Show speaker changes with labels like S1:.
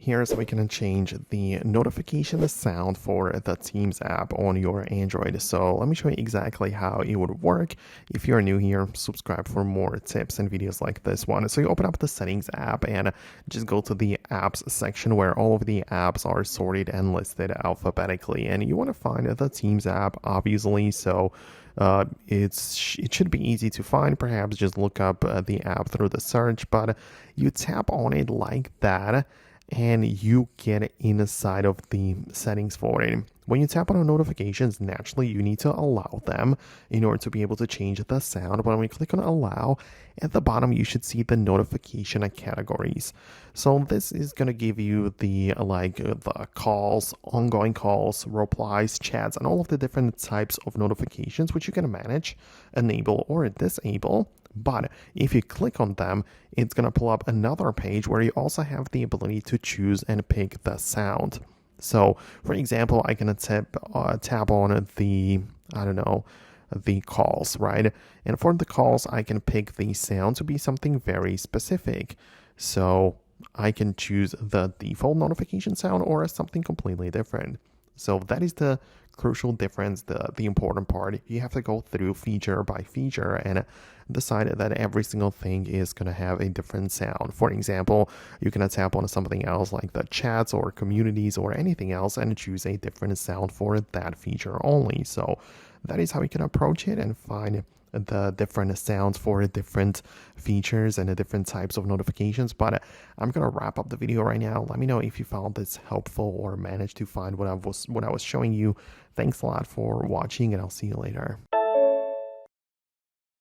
S1: Here's how we can change the notification sound for the Teams app on your Android. So let me show you exactly how it would work. If you're new here, subscribe for more tips and videos like this one. So you open up the settings app and just go to the apps section where all of the apps are sorted and listed alphabetically. And you want to find the Teams app, obviously. So it should be easy to find. Perhaps just look up the app through the search, but you tap on it like that and you get inside of the settings for it. When you tap on the notifications, naturally you need to allow them in order to be able to change the sound. But when we click on allow, at the bottom you should see the notification categories. So this is going to give you the the calls, ongoing calls, replies, chats, and all of the different types of notifications which you can manage, enable or disable. But if you click on them, it's going to pull up another page where you also have the ability to choose and pick the sound. So, for example, I can tap on the calls, right? And for the calls, I can pick the sound to be something very specific. So I can choose the default notification sound or something completely different. So that is the crucial difference, the important part. You have to go through feature by feature and decide that every single thing is going to have a different sound. For example, you can tap on something else like the chats or communities or anything else and choose a different sound for that feature only. So that is how you can approach it and find the different sounds for different features and the different types of notifications. But I'm gonna wrap up the video right now. Let me know if you found this helpful or managed to find what I was showing you. Thanks a lot for watching, and I'll see you later.